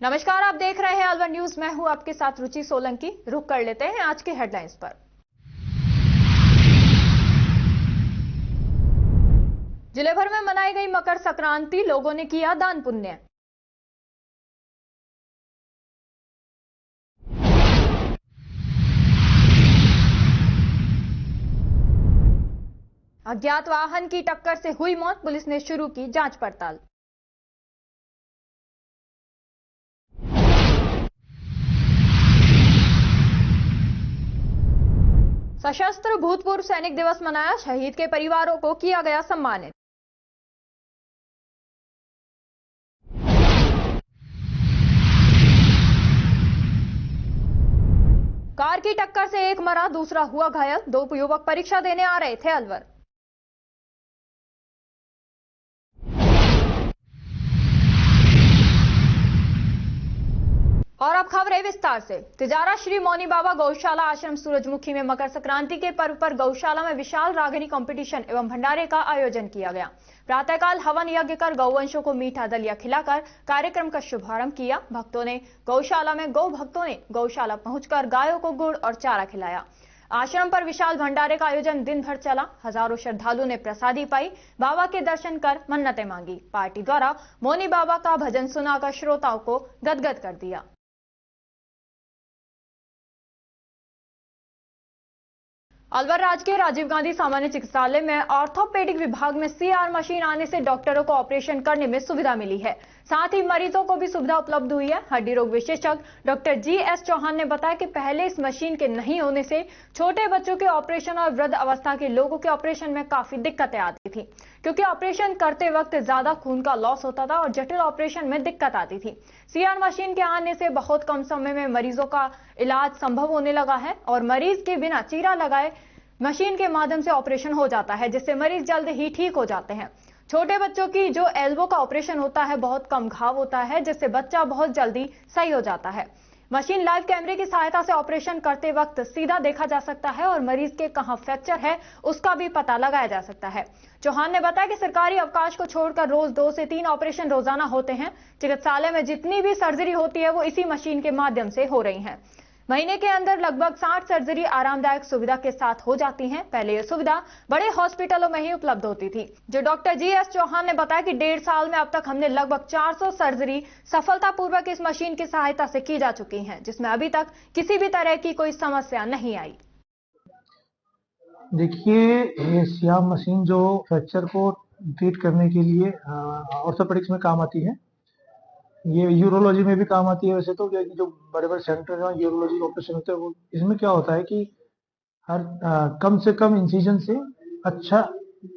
नमस्कार, आप देख रहे हैं अलवर न्यूज। मैं हूं आपके साथ रुचि सोलंकी। रुक कर लेते हैं आज के हेडलाइंस पर। जिले भर में मनाई गई मकर संक्रांति, लोगों ने किया दान पुण्य। अज्ञात वाहन की टक्कर से हुई मौत, पुलिस ने शुरू की जांच पड़ताल। सशस्त्र भूतपूर्व सैनिक दिवस मनाया, शहीद के परिवारों को किया गया सम्मानित। कार की टक्कर से एक मरा, दूसरा हुआ घायल। 2 युवक परीक्षा देने आ रहे थे अलवर। और अब खबरें विस्तार से। तिजारा श्री मौनी बाबा गौशाला आश्रम सूरजमुखी में मकर संक्रांति के पर्व पर गौशाला में विशाल रागिनी कंपटीशन एवं भंडारे का आयोजन किया गया। प्रातःकाल हवन यज्ञ कर गौवंशों को मीठा दलिया खिलाकर कार्यक्रम का शुभारंभ किया। गौ भक्तों ने गौशाला पहुंचकर गायों को गुड़ और चारा खिलाया। आश्रम पर विशाल भंडारे का आयोजन दिन भर चला। हजारों श्रद्धालुओं ने प्रसादी पाई, बाबा के दर्शन कर मन्नतें मांगी। पार्टी द्वारा मौनी बाबा का भजन सुनाकर श्रोताओं को गदगद कर दिया। अलवर राजकीय राजीव गांधी सामान्य चिकित्सालय में ऑर्थोपेडिक विभाग में सीआर मशीन आने से डॉक्टरों को ऑपरेशन करने में सुविधा मिली है। साथ ही मरीजों को भी सुविधा उपलब्ध हुई है। हड्डी रोग विशेषज्ञ डॉक्टर जीएस चौहान ने बताया कि पहले इस मशीन के नहीं होने से छोटे बच्चों के ऑपरेशन और वृद्ध अवस्था के लोगों के ऑपरेशन में काफी दिक्कतें आती थी, क्योंकि ऑपरेशन करते वक्त ज्यादा खून का लॉस होता था और जटिल ऑपरेशन में दिक्कत आती थी। सीआर मशीन के आने से बहुत कम समय में मरीजों का इलाज संभव होने लगा है और मरीज के बिना चीरा लगाए मशीन के माध्यम से ऑपरेशन हो जाता है, जिससे मरीज जल्द ही ठीक हो जाते हैं। छोटे बच्चों की जो एल्बो का ऑपरेशन होता है, बहुत कम घाव होता है, जिससे बच्चा बहुत जल्दी सही हो जाता है। मशीन लाइव कैमरे की सहायता से ऑपरेशन करते वक्त सीधा देखा जा सकता है और मरीज के कहां फ्रैक्चर है उसका भी पता लगाया जा सकता है। चौहान ने बताया कि सरकारी अवकाश को छोड़कर रोज 2 से 3 ऑपरेशन रोजाना होते हैं। चिकित्सालय में जितनी भी सर्जरी होती है वो इसी मशीन के माध्यम से हो रही है। महीने के अंदर लगभग 60 सर्जरी आरामदायक सुविधा के साथ हो जाती हैं। पहले यह सुविधा बड़े हॉस्पिटलों में ही उपलब्ध होती थी। जो डॉक्टर जीएस चौहान ने बताया कि 1.5 साल में अब तक हमने लगभग 400 सर्जरी सफलतापूर्वक इस मशीन की सहायता से की जा चुकी हैं, जिसमें अभी तक किसी भी तरह की कोई समस्या नहीं आई। देखिए, ये सियाम मशीन जो फ्रैक्चर को ट्रीट करने के लिए ऑर्थोपेडिक्स में काम आती है, ये यूरोलॉजी में भी काम आती है। वैसे तो क्या है कि जो बड़े-बड़े सेंटर हैं यूरोलॉजी ऑपरेशन होते हैं, वो इसमें क्या होता है कि हर कम से कम इंसिजन से अच्छा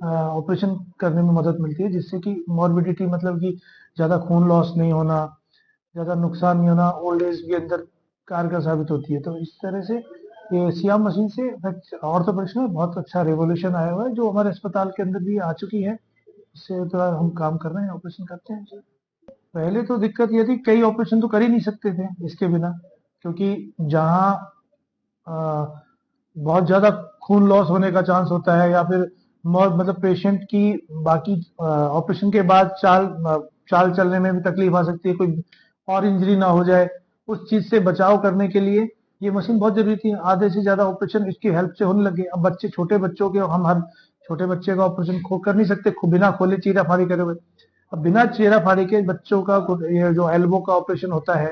ऑपरेशन करने में मदद मिलती है, जिससे कि मॉर्बिडिटी मतलब कि ज़्यादा खून लॉस नहीं होना, ज़्यादा नुकसान नहीं होना, ओल्ड एज भी अंदर कारगर साबित होती है। तो इस तरह से ये सियाम मशीन से ऑर्थोपेडिक्स में बहुत अच्छा रेवोल्यूशन आया हुआ है, जो हमारे अस्पताल के अंदर भी आ चुकी है। इससे तो हम काम कर रहे हैं, ऑपरेशन करते हैं जी। पहले तो दिक्कत ये थी, कई ऑपरेशन तो कर ही नहीं सकते थे इसके बिना, क्योंकि जहाँ बहुत ज़्यादा खून लॉस होने का चांस होता है या फिर मौत, मतलब पेशेंट की बाकी ऑपरेशन के बाद चाल चलने में भी तकलीफ आ सकती है, कोई और इंजरी ना हो जाए, उस चीज़ से बचाव करने के लिए ये मशीन बहुत ज़रूरी थी। आधे से ज़्यादा ऑपरेशन इसकी हेल्प से होने लगे। अब छोटे बच्चों के हम हर छोटे बच्चे का ऑपरेशन कर नहीं सकते बिना खोले चीरा फाड़ी करे हुए। अब बिना चीरा फाड़ी के बच्चों का ये जो एल्बो का ऑपरेशन होता है,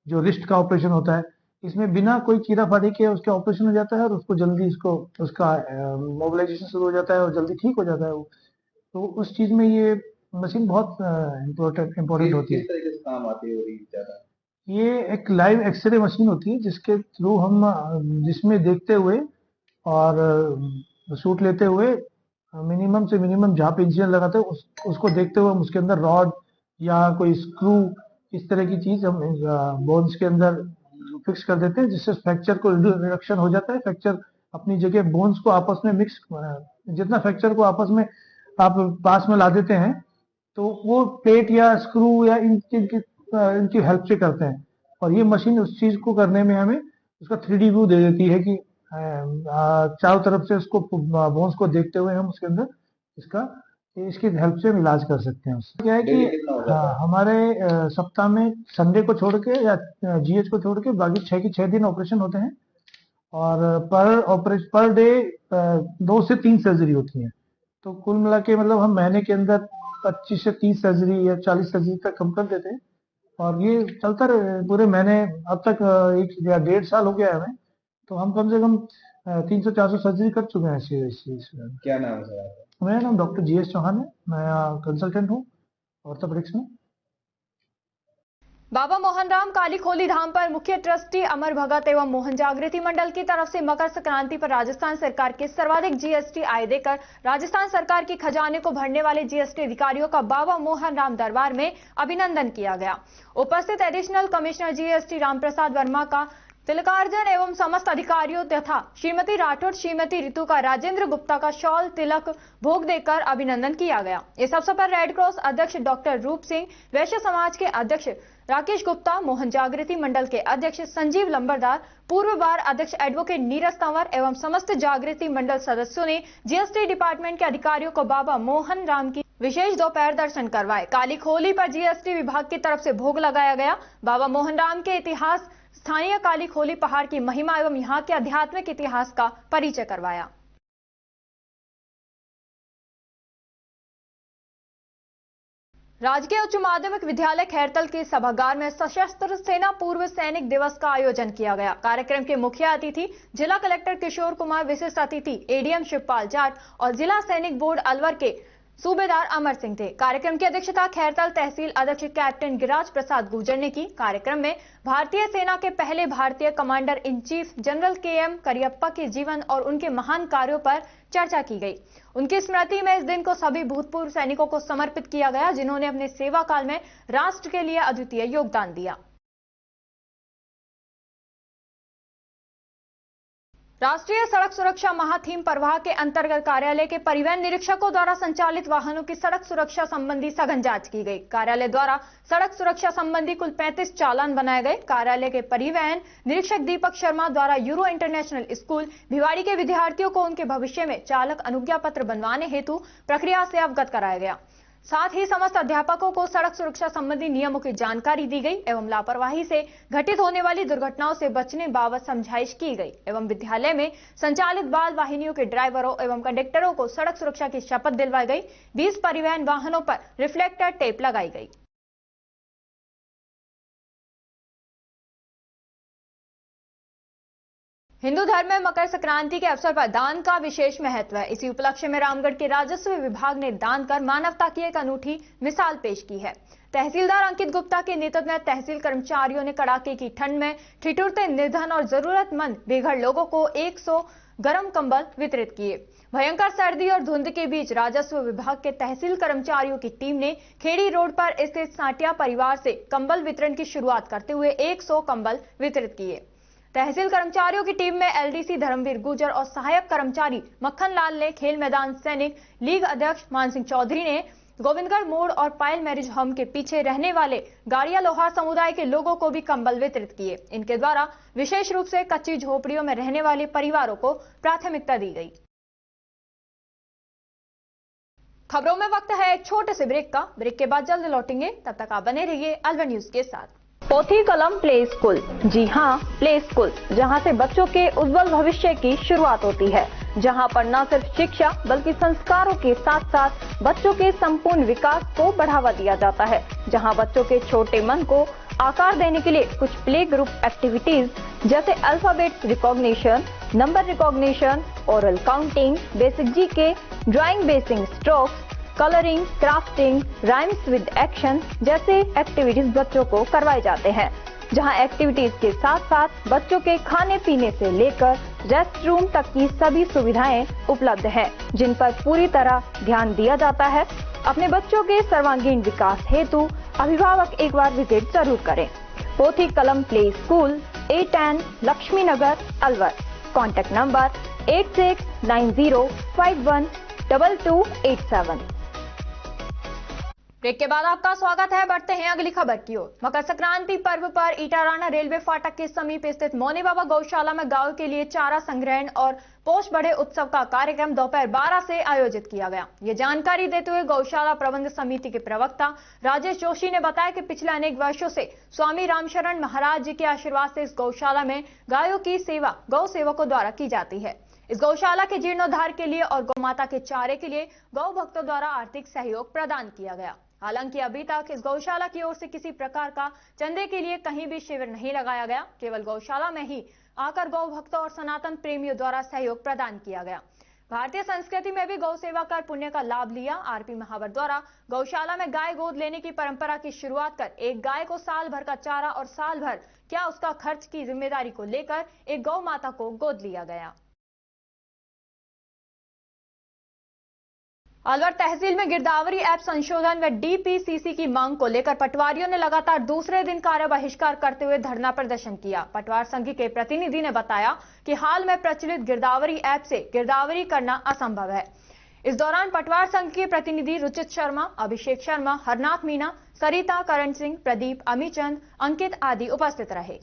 जो रिस्ट का ऑपरेशन होता है, इसमें बिना कोई चीरा फाड़ी के उसके ऑपरेशन हो जाता है और उसको जल्दी उसका मोबिलाइजेशन शुरू हो जाता है और जल्दी ठीक हो जाता है वो। तो उस चीज में ये मशीन बहुत इम्पोर्टेंट होती है। किस तरीके से काम आती है और ज्यादा? ये एक लाइव एक्सरे मशीन होती है, जिसके थ्रू हम जिसमें देखते हुए और शूट लेते हुए मिनिमम से मिनिमम जहाँ पे इंसिजन लगाते हैं उसको देखते हुए हम उसके अंदर रॉड या कोई स्क्रू, इस तरह की चीज हम बोन्स के अंदर फिक्स कर देते हैं, जिससे फ्रैक्चर को रिडक्शन हो जाता है। फ्रैक्चर अपनी जगह, बोन्स को आपस में मिक्स, जितना फ्रैक्चर को आपस में आप पास में ला देते हैं, तो वो प्लेट या स्क्रू या इनकी हेल्प से करते हैं। और ये मशीन उस चीज को करने में हमें उसका 3D व्यू दे देती है कि चारों तरफ से उसको बोन्स को देखते हुए हम उसके अंदर इसका इसकी हेल्प से हम इलाज कर सकते हैं। उससे क्या है डेली कि कितना हो जाता है? हमारे सप्ताह में संडे को छोड़ के या जीएच को छोड़ के बाकी 6 के 6 दिन ऑपरेशन होते हैं और पर डे 2 से 3 सर्जरी होती है। तो कुल मिला के मतलब हम महीने के अंदर 25 से 30 सर्जरी या 40 सर्जरी तक हम कर देते हैं और ये चलता रहे पूरे महीने। अब तक 1 या 1.5 साल हो गया है हमें, तो हम कम से कम 300-400 सर्जरी कर चुके हैं ऐसी। क्या नाम है सर आपका? मेरा नाम डॉक्टर जीएस चौहान है, मैं कंसल्टेंट हूँ ऑर्थोपेडिक्स में। बाबा मोहनराम कालीखोली धाम पर मुख्य ट्रस्टी अमर भगत एवं मोहन जागृति मंडल की तरफ से मकर संक्रांति पर राजस्थान सरकार के सर्वाधिक जीएसटी आय देकर राजस्थान सरकार के खजाने को भरने वाले जीएसटी अधिकारियों का बाबा मोहनराम दरबार में अभिनंदन किया गया। उपस्थित additional commissioner GST Ramprasad Verma का तिलकार्जन एवं समस्त अधिकारियों तथा श्रीमती राठौड़ श्रीमती ऋतु का राजेंद्र गुप्ता का शॉल तिलक भोग देकर अभिनंदन किया गया। इस अवसर पर रेड क्रॉस अध्यक्ष डॉक्टर रूप सिंह, वैश्य समाज के अध्यक्ष राकेश गुप्ता, मोहन जागृति मंडल के अध्यक्ष संजीव लंबरदार, पूर्व बार अध्यक्ष एडवोकेट नीरज तंवर एवं समस्त जागृति मंडल सदस्यों ने जीएसटी डिपार्टमेंट के अधिकारियों को बाबा मोहन राम की विशेष दोपहर दर्शन करवाए। कालीखोली पर जीएसटी विभाग की तरफ से भोग लगाया गया। बाबा मोहन राम के इतिहास, स्थानीय कालीखोली पहाड़ की महिमा एवं यहाँ के आध्यात्मिक इतिहास का परिचय करवाया। राजकीय उच्च माध्यमिक विद्यालय खैरतल के सभागार में सशस्त्र सेना पूर्व सैनिक दिवस का आयोजन किया गया। कार्यक्रम के मुख्य अतिथि जिला कलेक्टर किशोर कुमार, विशिष्ट अतिथि एडीएम शिवपाल जाट और जिला सैनिक बोर्ड अलवर के सूबेदार अमर सिंह थे। कार्यक्रम की अध्यक्षता खैरतल तहसील अध्यक्ष कैप्टन गिरिराज प्रसाद गुर्जर ने की। कार्यक्रम में भारतीय सेना के पहले भारतीय commander in chief general KM Cariappa के जीवन और उनके महान कार्यों पर चर्चा की गई। उनकी स्मृति में इस दिन को सभी भूतपूर्व सैनिकों को समर्पित किया गया जिन्होंने अपने सेवा काल में राष्ट्र के लिए अद्वितीय योगदान दिया। राष्ट्रीय सड़क सुरक्षा माह थीम प्रवाह के अंतर्गत कार्यालय के परिवहन निरीक्षकों द्वारा संचालित वाहनों की सड़क सुरक्षा संबंधी सघन जांच की गई। कार्यालय द्वारा सड़क सुरक्षा संबंधी कुल 35 चालान बनाए गए। कार्यालय के परिवहन निरीक्षक दीपक शर्मा द्वारा यूरो इंटरनेशनल स्कूल भिवाड़ी के विद्यार्थियों को उनके भविष्य में चालक अनुज्ञा पत्र बनवाने हेतु प्रक्रिया से अवगत कराया गया। साथ ही समस्त अध्यापकों को सड़क सुरक्षा संबंधी नियमों की जानकारी दी गई एवं लापरवाही से घटित होने वाली दुर्घटनाओं से बचने बाबत समझाइश की गई एवं विद्यालय में संचालित बाल वाहिनियों के ड्राइवरों एवं कंडक्टरों को सड़क सुरक्षा की शपथ दिलवाई गई। 20 परिवहन वाहनों पर रिफ्लेक्टर टेप लगाई गई। हिंदू धर्म में मकर संक्रांति के अवसर पर दान का विशेष महत्व है। इसी उपलक्ष्य में रामगढ़ के राजस्व विभाग ने दान कर मानवता की एक अनूठी मिसाल पेश की है। तहसीलदार अंकित गुप्ता के नेतृत्व में तहसील कर्मचारियों ने कड़ाके की ठंड में ठिठुरते निर्धन और जरूरतमंद बेघर लोगों को 100 गर्म कंबल वितरित किए। भयंकर सर्दी और धुंध के बीच राजस्व विभाग के तहसील कर्मचारियों की टीम ने खेड़ी रोड पर स्थित साटिया परिवार से कंबल वितरण की शुरुआत करते हुए 100 कंबल वितरित किए। तहसील कर्मचारियों की टीम में एलडीसी धर्मवीर गुर्जर और सहायक कर्मचारी मक्खन लाल ने, खेल मैदान सैनिक लीग अध्यक्ष मान सिंह चौधरी ने गोविंदगढ़ मोड़ और पायल मैरिज होम के पीछे रहने वाले गाड़िया लोहार समुदाय के लोगों को भी कंबल वितरित किए। इनके द्वारा विशेष रूप से कच्ची झोपड़ियों में रहने वाले परिवारों को प्राथमिकता दी गई। खबरों में वक्त है एक छोटे से ब्रेक का। ब्रेक के बाद जल्द लौटेंगे, तब तक आप बने रहिए अलवर न्यूज के साथ। पोथी कलम प्ले स्कूल, जी हाँ, प्ले स्कूल, जहाँ से बच्चों के उज्जवल भविष्य की शुरुआत होती है, जहाँ पर न सिर्फ शिक्षा बल्कि संस्कारों के साथ साथ बच्चों के संपूर्ण विकास को बढ़ावा दिया जाता है, जहाँ बच्चों के छोटे मन को आकार देने के लिए कुछ प्ले ग्रुप एक्टिविटीज जैसे alphabet recognition, number recognition, oral counting, basic GK, drawing basic strokes, colouring, crafting, rhymes with action जैसे एक्टिविटीज बच्चों को करवाए जाते हैं, जहां एक्टिविटीज के साथ साथ बच्चों के खाने पीने से लेकर रेस्ट रूम तक की सभी सुविधाएं उपलब्ध हैं, जिन पर पूरी तरह ध्यान दिया जाता है। अपने बच्चों के सर्वांगीण विकास हेतु अभिभावक एक बार विजिट जरूर करें। Pothi Kalam play school, A10 Laxmi Nagar, Alwar. Contact number 8690512287। Break के बाद आपका स्वागत है। बढ़ते हैं अगली खबर की ओर। मकर संक्रांति पर्व पर इटाराना रेलवे फाटक के समीप स्थित मौनी बाबा गौशाला में गायों के लिए चारा संग्रहण और पोष बढ़े उत्सव का कार्यक्रम दोपहर 12 से आयोजित किया गया। ये जानकारी देते हुए गौशाला प्रबंध समिति के प्रवक्ता राजेश जोशी ने बताया कि पिछले अनेक वर्षों से स्वामी रामशरण महाराज जी के आशीर्वाद से इस गौशाला में गायों की सेवा गौ सेवकों द्वारा की जाती है। इस गौशाला के जीर्णोद्धार के लिए और गौ माता के चारे के लिए गौ भक्तों द्वारा आर्थिक सहयोग प्रदान किया गया। हालांकि अभी तक इस गौशाला की ओर से किसी प्रकार का चंदे के लिए कहीं भी शिविर नहीं लगाया गया। केवल गौशाला में ही आकर गौ भक्तों और सनातन प्रेमियों द्वारा सहयोग प्रदान किया गया। भारतीय संस्कृति में भी गौ सेवा कर पुण्य का लाभ लिया। आरपी महावर द्वारा गौशाला में गाय गोद लेने की परंपरा की शुरुआत कर एक गाय को साल भर का चारा और साल भर क्या उसका खर्च की जिम्मेदारी को लेकर एक गौ माता को गोद लिया गया। अलवर तहसील में गिरदावरी ऐप संशोधन व डीपीसीसी की मांग को लेकर पटवारियों ने लगातार दूसरे दिन कार्य बहिष्कार करते हुए धरना प्रदर्शन किया। पटवार संघ के प्रतिनिधि ने बताया कि हाल में प्रचलित गिरदावरी ऐप से गिरदावरी करना असंभव है। इस दौरान पटवार संघ के प्रतिनिधि रुचित शर्मा, अभिषेक शर्मा, हरनाथ मीणा, सरिता, करण सिंह, प्रदीप, अमीचंद, अंकित आदि उपस्थित रहे।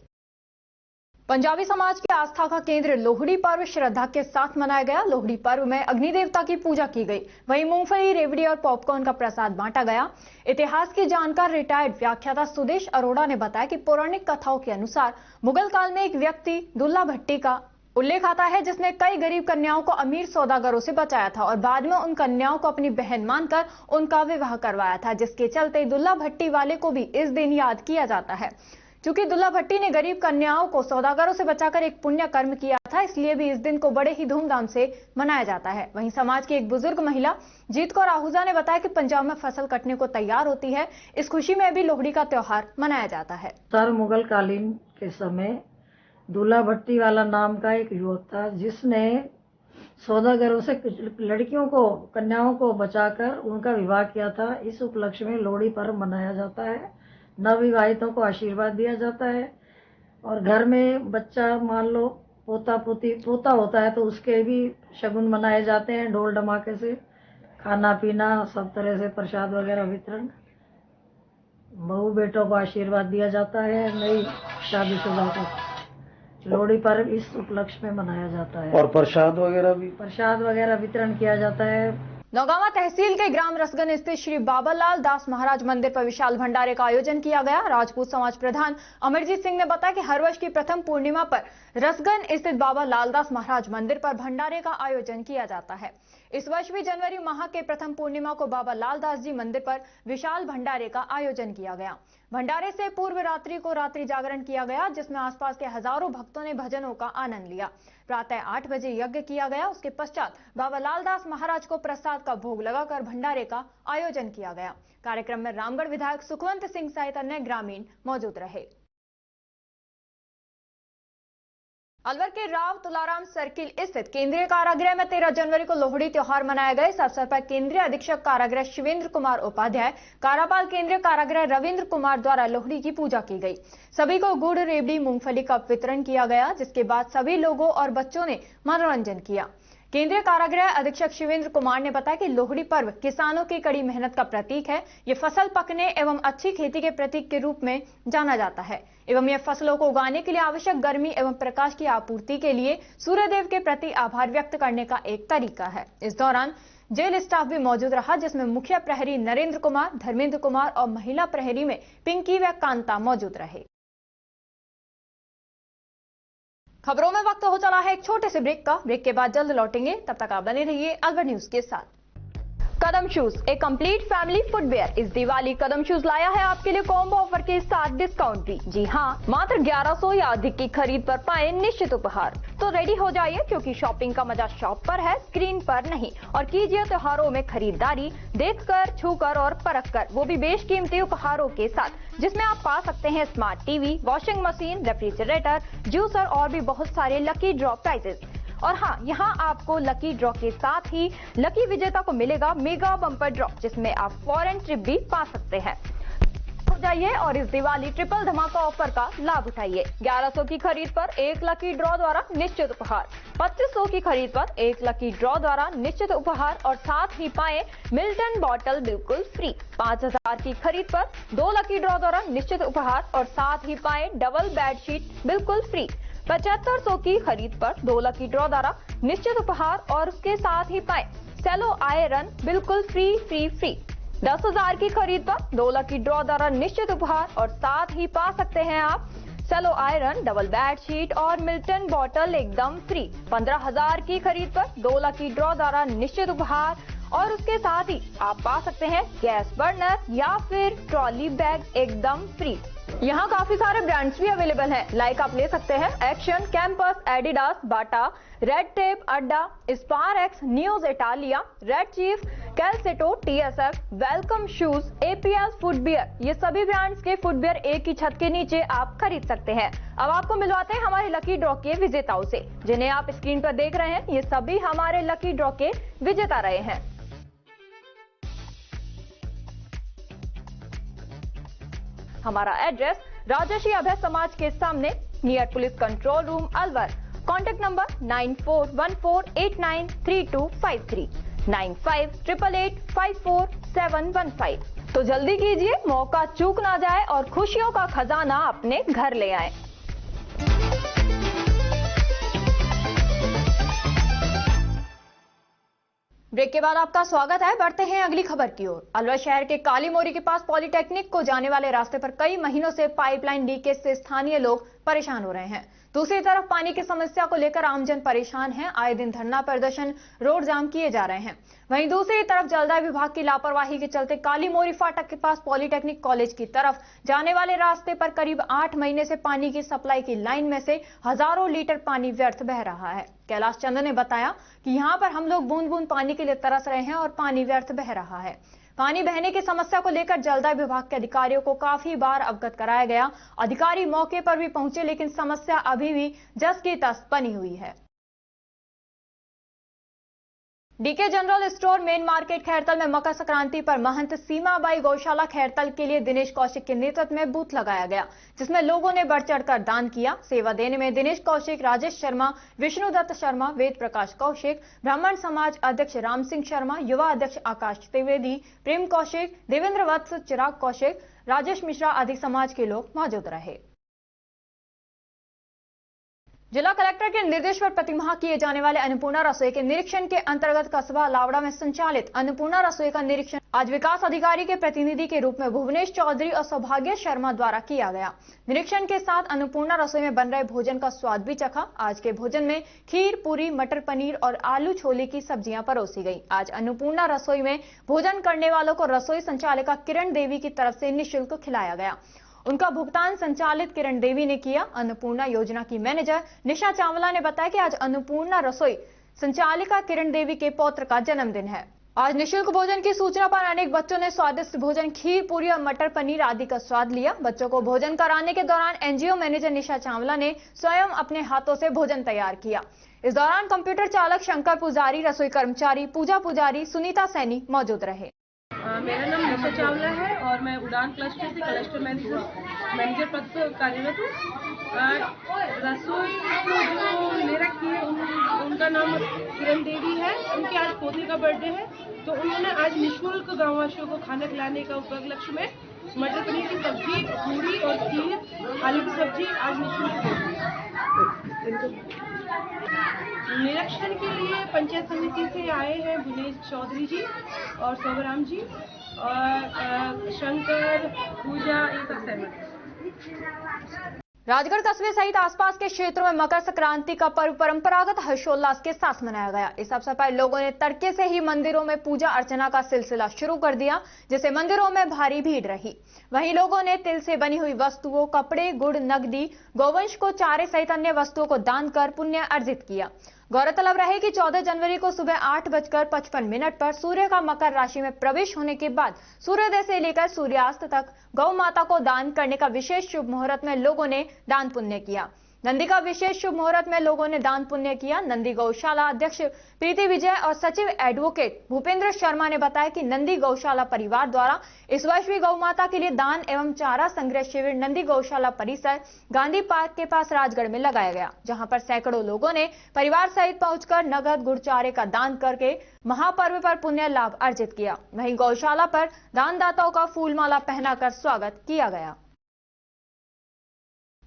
पंजाबी समाज की आस्था का केंद्र लोहड़ी पर्व श्रद्धा के साथ मनाया गया। लोहड़ी पर्व में अग्नि देवता की पूजा की गई, वहीं मूंगफली, रेवड़ी और पॉपकॉर्न का प्रसाद बांटा गया। इतिहास की जानकार रिटायर्ड व्याख्याता सुदेश अरोड़ा ने बताया कि पौराणिक कथाओं के अनुसार मुगल काल में एक व्यक्ति दुल्ला भट्टी का उल्लेख आता है जिसने कई गरीब कन्याओं को अमीर सौदागरों से बचाया था और बाद में उन कन्याओं को अपनी बहन मानकर उनका विवाह करवाया था, जिसके चलते दुल्ला भट्टी वाले को भी इस दिन याद किया जाता है। क्योंकि दुल्ला भट्टी ने गरीब कन्याओं को सौदागरों से बचाकर एक पुण्य कर्म किया था, इसलिए भी इस दिन को बड़े ही धूमधाम से मनाया जाता है। वहीं समाज की एक बुजुर्ग महिला जीत कौर आहूजा ने बताया कि पंजाब में फसल कटने को तैयार होती है, इस खुशी में भी लोहड़ी का त्योहार मनाया जाता है। सर मुगल कालीन के समय दुल्ला भट्टी वाला नाम का एक युवक था जिसने सौदागरों से लड़कियों को, कन्याओं को बचाकर उनका विवाह किया था। इस उपलक्ष्य में लोहड़ी पर्व मनाया जाता है। नवविवाहितों को आशीर्वाद दिया जाता है और घर में बच्चा, मान लो पोता होता है तो उसके भी शगुन मनाए जाते हैं। ढोल धमाके से खाना पीना, सब तरह से प्रसाद वगैरह वितरण, बहू बेटों को आशीर्वाद दिया जाता है। नई शादीशुदा को लोहड़ी पर्व इस उपलक्ष्य में मनाया जाता है और प्रसाद वगैरह वितरण किया जाता है। नौगांवा तहसील के ग्राम रसगन स्थित श्री बाबालाल दास महाराज मंदिर पर विशाल भंडारे का आयोजन किया गया। राजपूत समाज प्रधान अमरजीत सिंह ने बताया कि हर वर्ष की प्रथम पूर्णिमा पर रसगन स्थित बाबा लाल दास महाराज मंदिर पर भंडारे का आयोजन किया जाता है। इस वर्ष भी जनवरी माह के प्रथम पूर्णिमा को बाबा लाल दास जी मंदिर पर विशाल भंडारे का आयोजन किया गया। भंडारे से पूर्व रात्रि को रात्रि जागरण किया गया, जिसमें आसपास के हजारों भक्तों ने भजनों का आनंद लिया। प्रातः 8 बजे यज्ञ किया गया। उसके पश्चात बाबा लाल दास महाराज को प्रसाद का भोग लगाकर भंडारे का आयोजन किया गया। कार्यक्रम में रामगढ़ विधायक सुखवंत सिंह सहित अन्य ग्रामीण मौजूद रहे। अलवर के राव तुलाराम सर्किल स्थित केंद्रीय कारागृह में 13 जनवरी को लोहड़ी त्योहार मनाया गया। इस अवसर पर केंद्रीय अधीक्षक कारागृह शिवेंद्र कुमार उपाध्याय, कारापाल केंद्रीय कारागृह रविंद्र कुमार द्वारा लोहड़ी की पूजा की गई। सभी को गुड़, रेवड़ी, मूंगफली का वितरण किया गया, जिसके बाद सभी लोगों और बच्चों ने मनोरंजन किया। केंद्रीय कारागृह अधीक्षक शिवेंद्र कुमार ने बताया कि लोहड़ी पर्व किसानों की कड़ी मेहनत का प्रतीक है। ये फसल पकने एवं अच्छी खेती के प्रतीक के रूप में जाना जाता है एवं यह फसलों को उगाने के लिए आवश्यक गर्मी एवं प्रकाश की आपूर्ति के लिए सूर्यदेव के प्रति आभार व्यक्त करने का एक तरीका है। इस दौरान जेल स्टाफ भी मौजूद रहा, जिसमें मुख्य प्रहरी नरेंद्र कुमार, धर्मेंद्र कुमार और महिला प्रहरी में पिंकी व कांता मौजूद रहे। खबरों में वक्त हो चला है एक छोटे से ब्रेक का। ब्रेक के बाद जल्द लौटेंगे, तब तक आप बने रहिए अलवर न्यूज के साथ। कदम शूज, एक कंप्लीट फैमिली फुटवेयर। इस दिवाली कदम शूज लाया है आपके लिए कॉम्बो ऑफर के साथ डिस्काउंट भी। जी हाँ, मात्र 1100 या अधिक की खरीद पर पाए निश्चित उपहार। तो रेडी हो जाइए, क्योंकि शॉपिंग का मजा शॉप पर है, स्क्रीन पर नहीं। और कीजिए त्योहारों में खरीदारी देखकर, छूकर और परखकर, वो भी बेशकीमती उपहारों के साथ, जिसमें आप पा सकते हैं smart TV, washing machine, refrigerator, juicer और भी बहुत सारे लकी ड्रॉ प्राइजेस। और हाँ, यहाँ आपको लकी ड्रॉ के साथ ही लकी विजेता को मिलेगा मेगा बम्पर ड्रॉ, जिसमें आप फॉरेन ट्रिप भी पा सकते हैं। हो जाइए और इस दिवाली ट्रिपल धमाका ऑफर का लाभ उठाइए। 1100 की खरीद पर 1 लकी ड्रॉ द्वारा निश्चित उपहार, 2500 की खरीद पर 1 लकी ड्रॉ द्वारा निश्चित उपहार और साथ ही पाए मिल्टन बॉटल बिल्कुल फ्री। 5000 की खरीद पर 2 लकी ड्रॉ द्वारा निश्चित उपहार और साथ ही पाए डबल बेडशीट बिल्कुल फ्री। 7500 की खरीद पर 2 लकी ड्रॉ द्वारा निश्चित उपहार और उसके साथ ही पाए सेलो आयरन बिल्कुल फ्री। 10,000 की खरीद पर 2 लकी ड्रॉ द्वारा निश्चित उपहार और साथ ही पा सकते हैं आप सेलो आयरन, डबल बेडशीट और मिल्टन बॉटल एकदम फ्री। 15,000 की खरीद पर 2 लकी ड्रॉ द्वारा निश्चित उपहार और उसके साथ ही आप पा सकते हैं गैस बर्नर या फिर ट्रॉली बैग एकदम फ्री। यहाँ काफी सारे ब्रांड्स भी अवेलेबल हैं, लाइक आप ले सकते हैं Action, Campus, Adidas, Bata, Red Tape, Adda, Sparx, News Italia, Red Chief, Calcetto, TSF, Welcome Shoes, APL footwear. ये सभी ब्रांड्स के फुटवियर एक ही छत के नीचे आप खरीद सकते हैं। अब आपको मिलवाते हैं हमारे लकी ड्रॉ के विजेताओं से, जिन्हें आप स्क्रीन पर देख रहे हैं। ये सभी हमारे लकी ड्रॉ के विजेता रहे हैं। हमारा एड्रेस राजर्षि अभय समाज के सामने, near police control room, Alwar. Contact number 9414893253, 9588854715। तो जल्दी कीजिए, मौका चूक ना जाए और खुशियों का खजाना अपने घर ले आए। ब्रेक के बाद आपका स्वागत है। बढ़ते हैं अगली खबर की ओर। अलवर शहर के काली मोरी के पास पॉलिटेक्निक को जाने वाले रास्ते पर कई महीनों से पाइपलाइन लीकेज से स्थानीय लोग परेशान हो रहे हैं। दूसरी तरफ पानी की समस्या को लेकर आमजन परेशान है। आए दिन धरना प्रदर्शन, रोड जाम किए जा रहे हैं। वहीं दूसरी तरफ जलदाय विभाग की लापरवाही के चलते काली मोरी फाटक के पास पॉलिटेक्निक कॉलेज की तरफ जाने वाले रास्ते पर करीब 8 महीने से पानी की सप्लाई की लाइन में से हजारों लीटर पानी व्यर्थ बह रहा है। कैलाश चंद्र ने बताया कि यहाँ पर हम लोग बूंद बूंद पानी के लिए तरस रहे हैं और पानी व्यर्थ बह रहा है। पानी बहने की समस्या को लेकर जलदाय विभाग के अधिकारियों को काफी बार अवगत कराया गया। अधिकारी मौके पर भी पहुंचे, लेकिन समस्या अभी भी जस की तस बनी हुई है। DK general store main market Khairthal में मकर संक्रांति पर महंत सीमाबाई गौशाला खैरतल के लिए दिनेश कौशिक के नेतृत्व में बूथ लगाया गया, जिसमें लोगों ने बढ़ चढ़कर दान किया। सेवा देने में दिनेश कौशिक, राजेश शर्मा, विष्णुदत्त शर्मा, वेद प्रकाश कौशिक, ब्राह्मण समाज अध्यक्ष राम सिंह शर्मा, युवा अध्यक्ष आकाश त्रिवेदी, प्रेम कौशिक, देवेंद्र वत्स, चिराग कौशिक, राजेश मिश्रा आदि समाज के लोग मौजूद रहे। जिला कलेक्टर के निर्देश पर प्रतिमाह किए जाने वाले अन्नपूर्णा रसोई के निरीक्षण के अंतर्गत कस्बा लावड़ा में संचालित अन्नपूर्णा रसोई का निरीक्षण आज विकास अधिकारी के प्रतिनिधि के रूप में भुवनेश चौधरी और सौभाग्य शर्मा द्वारा किया गया। निरीक्षण के साथ अन्नपूर्णा रसोई में बन रहे भोजन का स्वाद भी चखा। आज के भोजन में खीर, पूरी, मटर पनीर और आलू छोले की सब्जियां परोसी गई। आज अन्नपूर्णा रसोई में भोजन करने वालों को रसोई संचालिका किरण देवी की तरफ से निःशुल्क खिलाया गया। उनका भुगतान संचालित किरण देवी ने किया। अन्नपूर्णा योजना की मैनेजर निशा चावला ने बताया कि आज अन्नपूर्णा रसोई संचालिका किरण देवी के पौत्र का जन्मदिन है। आज निःशुल्क भोजन की सूचना पर अनेक बच्चों ने स्वादिष्ट भोजन, खीर, पूरी और मटर पनीर आदि का स्वाद लिया। बच्चों को भोजन कराने के दौरान एनजीओ मैनेजर निशा चावला ने स्वयं अपने हाथों से भोजन तैयार किया। इस दौरान कंप्यूटर चालक शंकर पुजारी, रसोई कर्मचारी पूजा पुजारी, सुनीता सैनी मौजूद रहे। मेरा नाम निशा चावला है और मैं उड़ान क्लस्टर से क्लस्टर मैनेजर पद पर कार्यरत हूँ। रसोई को जो ले रखी है उनका नाम किरण देवी है। उनके आज पोते का बर्थडे है, तो उन्होंने आज निःशुल्क गांववासियों को खाना खिलाने का उपलक्ष्य में मटर पनीर की सब्जी, पूरी और खीर, आलू की सब्जी आज निःशुल्क दी। निरीक्षण के लिए पंचायत समिति से आए हैं भुवनेश चौधरी जी और सोबराम जी और शंकर, पूजा, ये सब सहमत। राजगढ़ कस्बे सहित आसपास के क्षेत्रों में मकर संक्रांति का पर्व परंपरागत हर्षोल्लास के साथ मनाया गया। इस अवसर पर लोगों ने तड़के से ही मंदिरों में पूजा अर्चना का सिलसिला शुरू कर दिया, जिससे मंदिरों में भारी भीड़ रही। वहीं लोगों ने तिल से बनी हुई वस्तुओं, कपड़े, गुड़, नकदी, गोवंश को चारे सहित अन्य वस्तुओं को दान कर पुण्य अर्जित किया। गौरतलब रहे कि 14 जनवरी को सुबह 8:55 पर सूर्य का मकर राशि में प्रवेश होने के बाद सूर्योदय से लेकर सूर्यास्त तक गौ माता को दान करने का विशेष शुभ मुहूर्त में लोगों ने दान पुण्य किया। नंदी का विशेष शुभ मुहूर्त में लोगों ने दान पुण्य किया। नंदी गौशाला अध्यक्ष प्रीति विजय और सचिव एडवोकेट भूपेंद्र शर्मा ने बताया कि नंदी गौशाला परिवार द्वारा इस वर्ष भी गौ माता के लिए दान एवं चारा संग्रह शिविर नंदी गौशाला परिसर गांधी पार्क के पास राजगढ़ में लगाया गया, जहां पर सैकड़ों लोगों ने परिवार सहित पहुंचकर नगद गुड़ चारे का दान करके महापर्व पर पुण्य लाभ अर्जित किया। वहीं गौशाला पर दानदाताओं का फूलमाला पहनाकर स्वागत किया गया।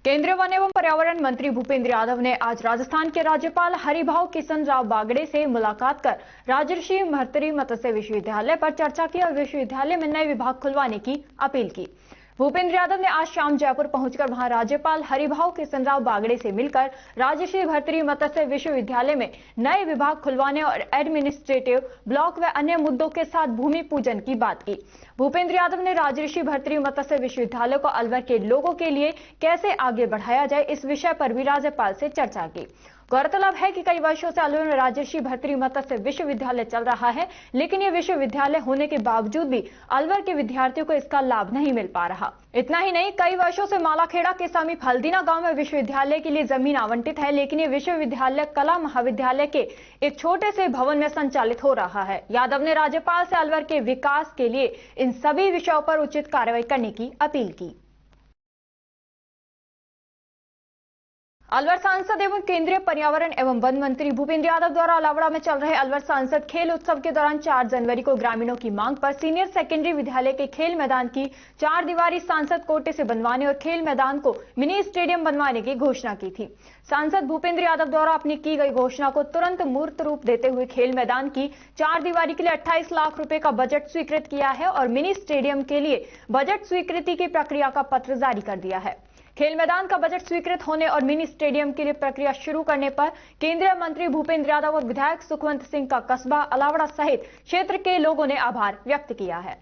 केंद्रीय वन एवं पर्यावरण मंत्री भूपेंद्र यादव ने आज राजस्थान के राज्यपाल हरिभाऊ किशन राव बागड़े से मुलाकात कर राजर्षि महर्षि मत्स्य विश्वविद्यालय पर चर्चा की और विश्वविद्यालय में नए विभाग खुलवाने की अपील की। भूपेंद्र यादव ने आज शाम जयपुर पहुंचकर वहां राज्यपाल हरिभाऊ किशन राव बागड़े से मिलकर राजर्षि महर्षि मत्स्य विश्वविद्यालय में नए विभाग खुलवाने और एडमिनिस्ट्रेटिव ब्लॉक व अन्य मुद्दों के साथ भूमि पूजन की बात की। भूपेंद्र यादव ने राजर्षि महर्षि मत्स्य विश्वविद्यालय को अलवर के लोगों के लिए कैसे आगे बढ़ाया जाए, इस विषय पर भी राज्यपाल से चर्चा की। गौरतलब है कि कई वर्षों से अलवर में राजर्षि महर्षि मत्स्य विश्वविद्यालय चल रहा है, लेकिन ये विश्वविद्यालय होने के बावजूद भी अलवर के विद्यार्थियों को इसका लाभ नहीं मिल पा रहा। इतना ही नहीं, कई वर्षों से मालाखेड़ा के समीप हल्दीना गांव में विश्वविद्यालय के लिए जमीन आवंटित है, लेकिन ये विश्वविद्यालय कला महाविद्यालय के एक छोटे से भवन में संचालित हो रहा है। यादव ने राज्यपाल से अलवर के विकास के लिए इन सभी विषयों पर उचित कार्रवाई करने की अपील की। अलवर सांसद एवं केंद्रीय पर्यावरण एवं वन मंत्री भूपेंद्र यादव द्वारा अलावड़ा में चल रहे अलवर सांसद खेल उत्सव के दौरान 4 जनवरी को ग्रामीणों की मांग पर सीनियर सेकेंडरी विद्यालय के खेल मैदान की 4 दीवारी सांसद कोटे से बनवाने और खेल मैदान को मिनी स्टेडियम बनवाने की घोषणा की थी। सांसद भूपेंद्र यादव द्वारा अपनी की गई घोषणा को तुरंत मूर्त रूप देते हुए खेल मैदान की 4 दीवारी के लिए 28 लाख रुपए का बजट स्वीकृत किया है और मिनी स्टेडियम के लिए बजट स्वीकृति की प्रक्रिया का पत्र जारी कर दिया है। खेल मैदान का बजट स्वीकृत होने और मिनी स्टेडियम के लिए प्रक्रिया शुरू करने पर केंद्रीय मंत्री भूपेंद्र यादव और विधायक सुखवंत सिंह का कस्बा अलावड़ा सहित क्षेत्र के लोगों ने आभार व्यक्त किया है।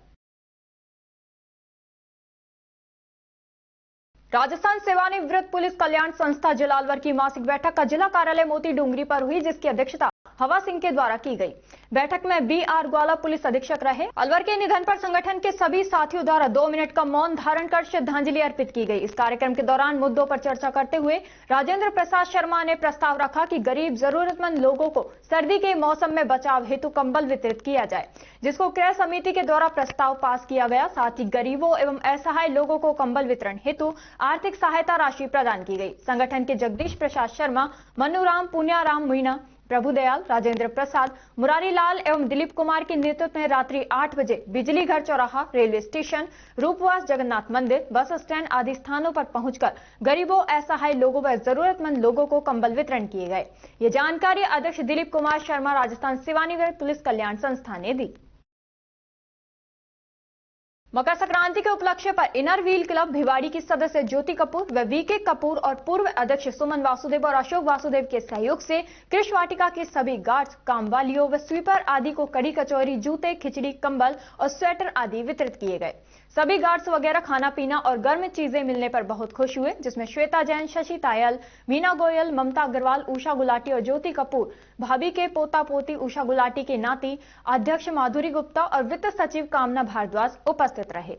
राजस्थान सेवानिवृत्त पुलिस कल्याण संस्था जिला अलवर की मासिक बैठक का जिला कार्यालय मोती डूंगरी पर हुई, जिसकी अध्यक्षता हवा सिंह के द्वारा की गई। बैठक में BR ग्वाला पुलिस अधीक्षक रहे। अलवर के निधन पर संगठन के सभी साथियों द्वारा 2 मिनट का मौन धारण कर श्रद्धांजलि अर्पित की गई। इस कार्यक्रम के दौरान मुद्दों पर चर्चा करते हुए राजेंद्र प्रसाद शर्मा ने प्रस्ताव रखा कि गरीब जरूरतमंद लोगों को सर्दी के मौसम में बचाव हेतु कंबल वितरित किया जाए, जिसको क्रय समिति के द्वारा प्रस्ताव पास किया गया। साथ ही गरीबों एवं असहाय लोगों को कंबल वितरण हेतु आर्थिक सहायता राशि प्रदान की गई। संगठन के जगदीश प्रसाद शर्मा, मनुराम, पुण्याराम मीणा, प्रभुदयाल, राजेंद्र प्रसाद, मुरारी लाल एवं दिलीप कुमार के नेतृत्व में रात्रि 8 बजे बिजली घर चौराहा, रेलवे स्टेशन, रूपवास जगन्नाथ मंदिर, बस स्टैंड आदि स्थानों पर पहुंचकर गरीबों, असहाय लोगों व जरूरतमंद लोगों को कंबल वितरण किए गए। ये जानकारी अध्यक्ष दिलीप कुमार शर्मा राजस्थान सेवानिवृत्त पुलिस कल्याण संस्था ने दी। मकर संक्रांति के उपलक्ष्य पर इनर व्हील क्लब भिवाड़ी की सदस्य ज्योति कपूर व VK कपूर और पूर्व अध्यक्ष सुमन वासुदेव और अशोक वासुदेव के सहयोग से कृष्ण वाटिका के सभी गार्ड्स, कामवालियों व स्वीपर आदि को कड़ी कचौरी, जूते, खिचड़ी, कंबल और स्वेटर आदि वितरित किए गए। सभी गार्ड्स वगैरह खाना पीना और गर्म चीजें मिलने पर बहुत खुश हुए, जिसमें श्वेता जैन, शशि तायल, मीना गोयल, ममता अग्रवाल, उषा गुलाटी और ज्योति कपूर, भाभी के पोता पोती उषा गुलाटी के नाती, अध्यक्ष माधुरी गुप्ता और वित्त सचिव कामना भारद्वाज उपस्थित रहे।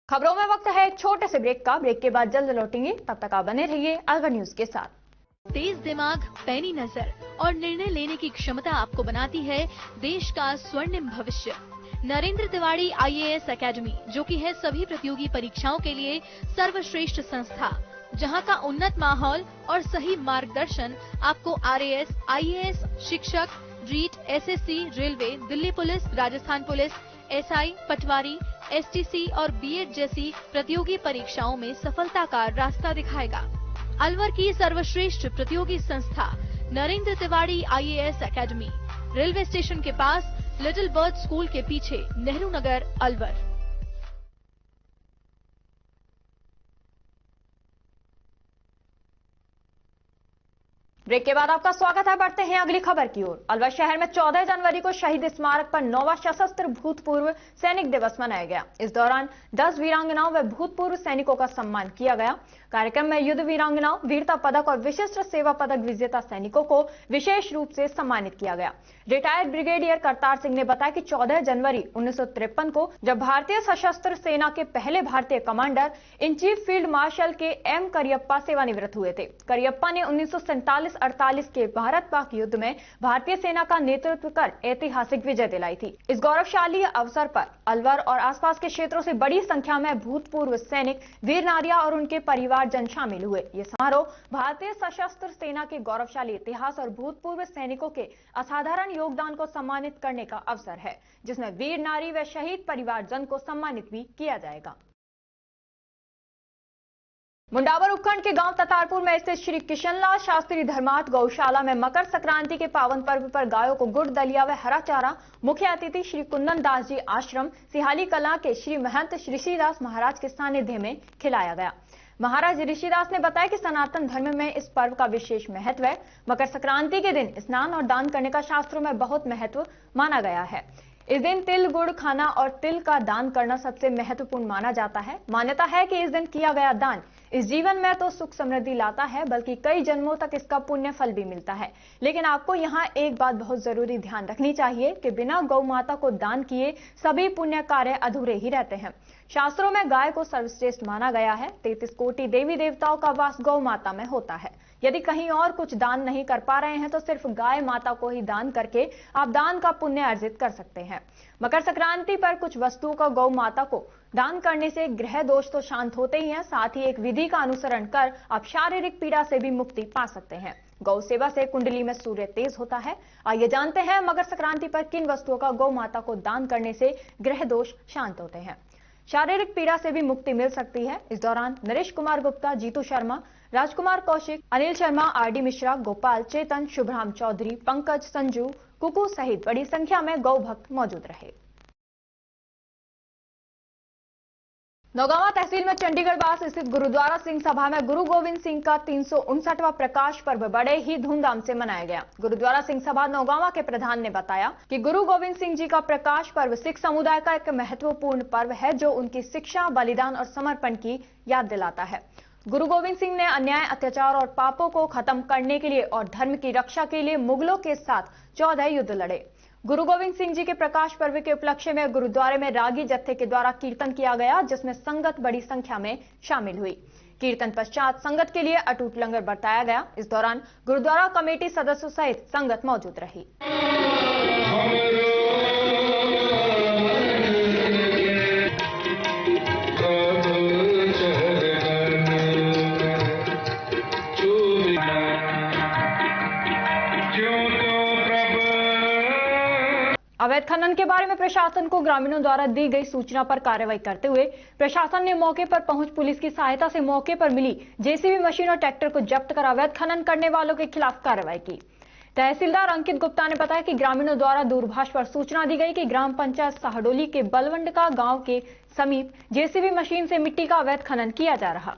खबरों में वक्त है एक छोटे से ब्रेक का। ब्रेक के बाद जल्द लौटेंगे, तब तक आप बने रहिए अलवर न्यूज के साथ। तेज दिमाग, पैनी नजर और निर्णय लेने की क्षमता आपको बनाती है देश का स्वर्णिम भविष्य। नरेंद्र तिवारी IAS एकेडमी, जो कि है सभी प्रतियोगी परीक्षाओं के लिए सर्वश्रेष्ठ संस्था, जहां का उन्नत माहौल और सही मार्गदर्शन आपको RAS, IAS, शिक्षक, REET, SSC, railway, Delhi police, Rajasthan police, SI, patwari, STC और B.Ed जैसी प्रतियोगी परीक्षाओं में सफलता का रास्ता दिखाएगा। अलवर की सर्वश्रेष्ठ प्रतियोगी संस्था Narendra Tiwari IAS academy, railway station के पास, लिटिल बर्ड स्कूल के पीछे, नेहरू नगर, अलवर। ब्रेक के बाद आपका स्वागत है। बढ़ते हैं अगली खबर की ओर। अलवर शहर में 14 जनवरी को शहीद स्मारक पर 9वां सशस्त्र भूतपूर्व सैनिक दिवस मनाया गया। इस दौरान 10 वीरांगनाओं व भूतपूर्व सैनिकों का सम्मान किया गया। कार्यक्रम में युद्ध वीरांगनाओं, वीरता पदक और विशिष्ट सेवा पदक विजेता सैनिकों को विशेष रूप से सम्मानित किया गया। रिटायर्ड ब्रिगेडियर करतार सिंह ने बताया कि 14 जनवरी 1953 को जब भारतीय सशस्त्र सेना के पहले भारतीय commander in chief field marshal के एम करियप्पा सेवानिवृत्त हुए थे। करियप्पा ने 1947-48 के भारत पाक युद्ध में भारतीय सेना का नेतृत्व कर ऐतिहासिक विजय दिलाई थी। इस गौरवशाली अवसर पर अलवर और आसपास के क्षेत्रों से बड़ी संख्या में भूतपूर्व सैनिक, वीर नारियां और उनके परिवारजन शामिल हुए। ये समारोह भारतीय सशस्त्र सेना के गौरवशाली इतिहास और भूतपूर्व सैनिकों के असाधारण योगदान को सम्मानित करने का अवसर है, जिसमें वीर नारी व शहीद परिवारजन को सम्मानित भी किया जाएगा। मुंडावर उपखंड के गांव ततारपुर में स्थित श्री किशनलाल शास्त्री धर्मार्थ गौशाला में मकर संक्रांति के पावन पर्व पर गायों को गुड़, दलिया व हरा चारा मुख्य अतिथि श्री कुंदन दास जी आश्रम सिहाली कला के श्री महंत ऋषिदास महाराज के सानिध्य में खिलाया गया। महाराज ऋषिदास ने बताया कि सनातन धर्म में इस पर्व का विशेष महत्व है। मकर संक्रांति के दिन स्नान और दान करने का शास्त्रों में बहुत महत्व माना गया है। इस दिन तिल गुड़ खाना और तिल का दान करना सबसे महत्वपूर्ण माना जाता है। मान्यता है कि इस दिन किया गया दान इस जीवन में तो सुख समृद्धि लाता है, बल्कि कई जन्मों तक इसका पुण्य फल भी मिलता है। लेकिन आपको यहाँ एक बात बहुत जरूरी ध्यान रखनी चाहिए कि बिना गौ माता को दान किए सभी पुण्य कार्य अधूरे ही रहते हैं। शास्त्रों में गाय को सर्वश्रेष्ठ माना गया है। 33 कोटि देवी देवताओं का वास गौ माता में होता है। यदि कहीं और कुछ दान नहीं कर पा रहे हैं तो सिर्फ गाय माता को ही दान करके आप दान का पुण्य अर्जित कर सकते हैं। मकर संक्रांति पर कुछ वस्तुओं का गौ माता को दान करने से ग्रह दोष तो शांत होते ही हैं, साथ ही एक विधि का अनुसरण कर आप शारीरिक पीड़ा से भी मुक्ति पा सकते हैं। गौ सेवा से कुंडली में सूर्य तेज होता है। आइए जानते हैं मकर संक्रांति पर किन वस्तुओं का गौ माता को दान करने से ग्रह दोष शांत होते हैं, शारीरिक पीड़ा से भी मुक्ति मिल सकती है। इस दौरान नरेश कुमार गुप्ता, जीतू शर्मा, राजकुमार कौशिक, अनिल शर्मा, आरडी मिश्रा, गोपाल, चेतन, शुभराम चौधरी, पंकज, संजू, कुकू सहित बड़ी संख्या में गौ भक्त मौजूद रहे। नौगांवा तहसील में चंडीगढ़ बास स्थित गुरुद्वारा सिंह सभा में गुरु गोविंद सिंह का 359वां प्रकाश पर्व बड़े ही धूमधाम से मनाया गया। गुरुद्वारा सिंह सभा नौगांवा के प्रधान ने बताया कि गुरु गोविंद सिंह जी का प्रकाश पर्व सिख समुदाय का एक महत्वपूर्ण पर्व है, जो उनकी शिक्षा, बलिदान और समर्पण की याद दिलाता है। गुरु गोविंद सिंह ने अन्याय, अत्याचार और पापों को खत्म करने के लिए और धर्म की रक्षा के लिए मुगलों के साथ 14 युद्ध लड़े। गुरु गोविंद सिंह जी के प्रकाश पर्व के उपलक्ष्य में गुरुद्वारे में रागी जत्थे के द्वारा कीर्तन किया गया, जिसमें संगत बड़ी संख्या में शामिल हुई। कीर्तन पश्चात संगत के लिए अटूट लंगर बरताया गया। इस दौरान गुरुद्वारा कमेटी सदस्यों सहित संगत मौजूद रही। अवैध खनन के बारे में प्रशासन को ग्रामीणों द्वारा दी गई सूचना पर कार्रवाई करते हुए प्रशासन ने मौके पर पहुंच पुलिस की सहायता से मौके पर मिली जेसीबी मशीन और ट्रैक्टर को जब्त कर अवैध खनन करने वालों के खिलाफ कार्रवाई की। तहसीलदार अंकित गुप्ता ने बताया कि ग्रामीणों द्वारा दूरभाष पर सूचना दी गई कि ग्राम पंचायत साहडोली के बलवंडका गांव के समीप जेसीबी मशीन से मिट्टी का अवैध खनन किया जा रहा।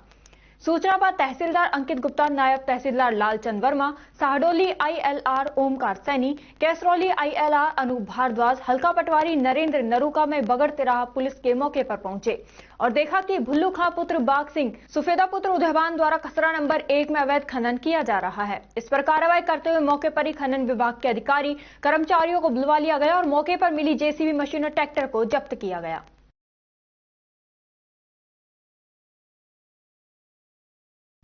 सूचना पर तहसीलदार अंकित गुप्ता, नायब तहसीलदार लालचंद वर्मा, साहडोली आईएलआर ओमकार सैनी, कैसरौली आईएलआर अनूप भारद्वाज, हल्का पटवारी नरेंद्र नरूका में बगड़ तिराहा पुलिस के मौके पर पहुंचे और देखा कि भुल्लू खां पुत्र बाग सिंह, सुफेदा पुत्र उदयभान द्वारा खसरा नंबर 1 में अवैध खनन किया जा रहा है। इस पर कार्रवाई करते हुए मौके पर ही खनन विभाग के अधिकारी कर्मचारियों को बुलवा लिया गया और मौके पर मिली जेसीबी मशीन और ट्रैक्टर को जब्त किया गया।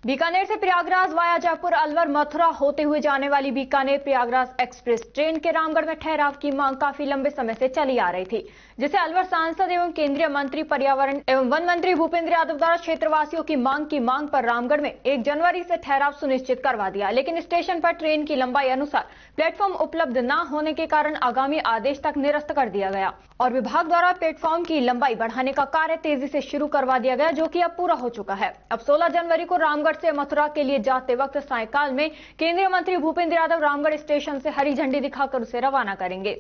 बीकानेर से प्रयागराज वाया जयपुर, अलवर, मथुरा होते हुए जाने वाली बीकानेर प्रयागराज एक्सप्रेस ट्रेन के रामगढ़ में ठहराव की मांग काफी लंबे समय से चली आ रही थी, जिसे अलवर सांसद एवं केंद्रीय मंत्री पर्यावरण एवं वन मंत्री भूपेंद्र यादव द्वारा क्षेत्रवासियों की मांग पर रामगढ़ में 1 जनवरी से ठहराव सुनिश्चित करवा दिया। लेकिन स्टेशन पर ट्रेन की लंबाई अनुसार प्लेटफॉर्म उपलब्ध न होने के कारण आगामी आदेश तक निरस्त कर दिया गया और विभाग द्वारा प्लेटफॉर्म की लंबाई बढ़ाने का कार्य तेजी से शुरू करवा दिया गया, जो कि अब पूरा हो चुका है। अब 16 जनवरी को रामगढ़ से मथुरा के लिए जाते वक्त सायंकाल में केंद्रीय मंत्री भूपेंद्र यादव रामगढ़ स्टेशन से हरी झंडी दिखाकर उसे रवाना करेंगे।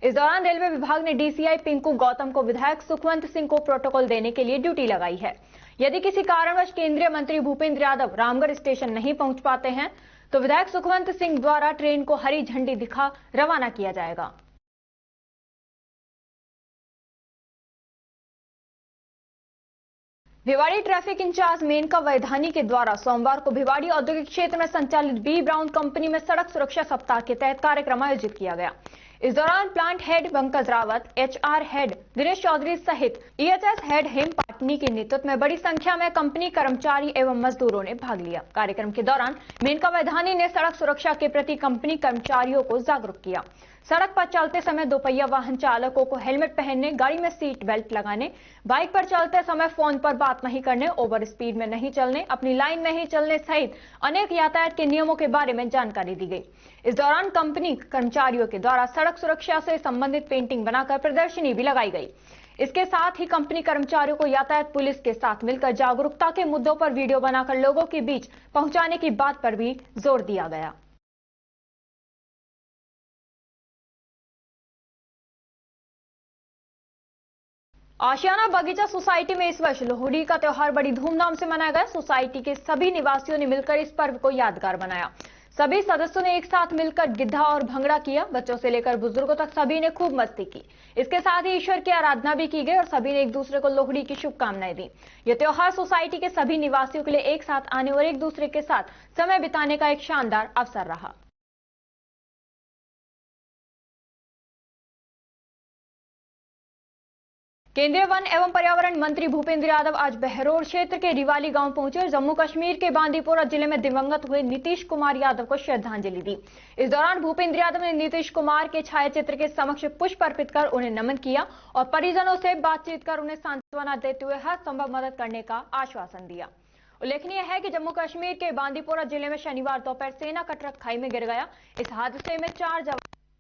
इस दौरान रेलवे विभाग ने डीसीआई पिंकू गौतम को विधायक सुखवंत सिंह को प्रोटोकॉल देने के लिए ड्यूटी लगाई है। यदि किसी कारणवश केंद्रीय मंत्री भूपेंद्र यादव रामगढ़ स्टेशन नहीं पहुंच पाते हैं तो विधायक सुखवंत सिंह द्वारा ट्रेन को हरी झंडी दिखा रवाना किया जाएगा। भिवाड़ी ट्रैफिक इंचार्ज मेनका वैधानी के द्वारा सोमवार को भिवाड़ी औद्योगिक क्षेत्र में संचालित बी ब्राउन कंपनी में सड़क सुरक्षा सप्ताह के तहत कार्यक्रम आयोजित किया गया। इस दौरान plant head Pankaj Rawat, HR head Dinesh Chaudhary सहित ईएचएस हेड हेम पाटनी के नेतृत्व में बड़ी संख्या में कंपनी कर्मचारी एवं मजदूरों ने भाग लिया। कार्यक्रम के दौरान मेनका वैधानी ने सड़क सुरक्षा के प्रति कंपनी कर्मचारियों को जागरूक किया। सड़क पर चलते समय दोपहिया वाहन चालकों को हेलमेट पहनने, गाड़ी में सीट बेल्ट लगाने, बाइक पर चलते समय फोन पर बात नहीं करने, ओवर स्पीड में नहीं चलने, अपनी लाइन में ही चलने सहित अनेक यातायात के नियमों के बारे में जानकारी दी गई। इस दौरान कंपनी कर्मचारियों के द्वारा सड़क सुरक्षा से संबंधित पेंटिंग बनाकर प्रदर्शनी भी लगाई गई। इसके साथ ही कंपनी कर्मचारियों को यातायात पुलिस के साथ मिलकर जागरूकता के मुद्दों पर वीडियो बनाकर लोगों के बीच पहुंचाने की बात पर भी जोर दिया गया। आशियाना बगीचा सोसाइटी में इस वर्ष लोहड़ी का त्योहार बड़ी धूमधाम से मनाया गया। सोसाइटी के सभी निवासियों ने मिलकर इस पर्व को यादगार बनाया। सभी सदस्यों ने एक साथ मिलकर गिद्धा और भंगड़ा किया। बच्चों से लेकर बुजुर्गों तक सभी ने खूब मस्ती की। इसके साथ ही ईश्वर की आराधना भी की गई और सभी ने एक दूसरे को लोहड़ी की शुभकामनाएं दी। यह त्योहार सोसाइटी के सभी निवासियों के लिए एक साथ आने और एक दूसरे के साथ समय बिताने का एक शानदार अवसर रहा। केंद्रीय वन एवं पर्यावरण मंत्री भूपेंद्र यादव आज बहरोड क्षेत्र के रिवाली गांव पहुंचे और जम्मू कश्मीर के बांदीपोरा जिले में दिवंगत हुए नीतीश कुमार यादव को श्रद्धांजलि दी। इस दौरान भूपेंद्र यादव ने नीतीश कुमार के छायाचित्र के समक्ष पुष्प अर्पित कर उन्हें नमन किया और परिजनों से बातचीत कर उन्हें सांत्वना देते हुए हर संभव मदद करने का आश्वासन दिया। उल्लेखनीय है कि जम्मू कश्मीर के बांदीपोरा जिले में शनिवार दोपहर सेना का ट्रक खाई में गिर गया। इस हादसे में 4 जवान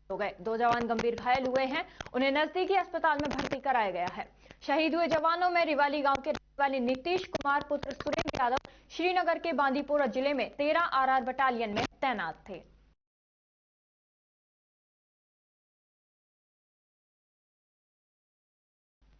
हो गए, 2 जवान गंभीर घायल हुए हैं। उन्हें नजदीकी अस्पताल में भर्ती कराया गया है। शहीद हुए जवानों में रिवाली गांव के रहने वाले नीतीश कुमार पुत्र सुरेंद्र यादव श्रीनगर के बांदीपोरा जिले में 13 आरआर बटालियन में तैनात थे।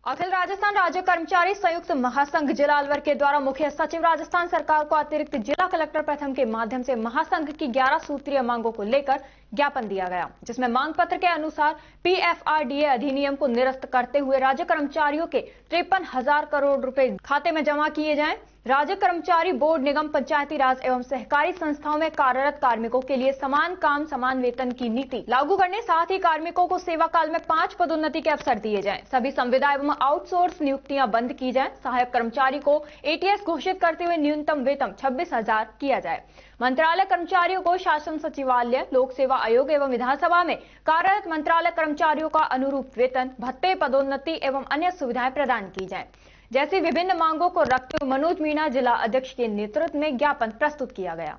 अखिल राजस्थान राज्य कर्मचारी संयुक्त महासंघ जिला अलवर के द्वारा मुख्य सचिव राजस्थान सरकार को अतिरिक्त जिला कलेक्टर प्रथम के माध्यम से महासंघ की 11 सूत्रीय मांगों को लेकर ज्ञापन दिया गया, जिसमें मांग पत्र के अनुसार पीएफआरडीए अधिनियम को निरस्त करते हुए राज्य कर्मचारियों के 53,000 करोड़ रुपए खाते में जमा किए जाएं। राज्य कर्मचारी बोर्ड, निगम, पंचायती राज एवं सहकारी संस्थाओं में कार्यरत कार्मिकों के लिए समान काम समान वेतन की नीति लागू करने, साथ ही कार्मिकों को सेवा काल में 5 पदोन्नति के अवसर दिए जाएं। सभी संविदा एवं आउटसोर्स नियुक्तियां बंद की जाएं। सहायक कर्मचारी को एटीएस घोषित करते हुए न्यूनतम वेतन 26,000 किया जाए। मंत्रालय कर्मचारियों को शासन सचिवालय, लोक सेवा आयोग एवं विधानसभा में कार्यरत मंत्रालय कर्मचारियों का अनुरूप वेतन, भत्ते, पदोन्नति एवं अन्य सुविधाएं प्रदान की जाएं। जैसी विभिन्न मांगों को रखते हुए मनोज मीणा जिला अध्यक्ष के नेतृत्व में ज्ञापन प्रस्तुत किया गया।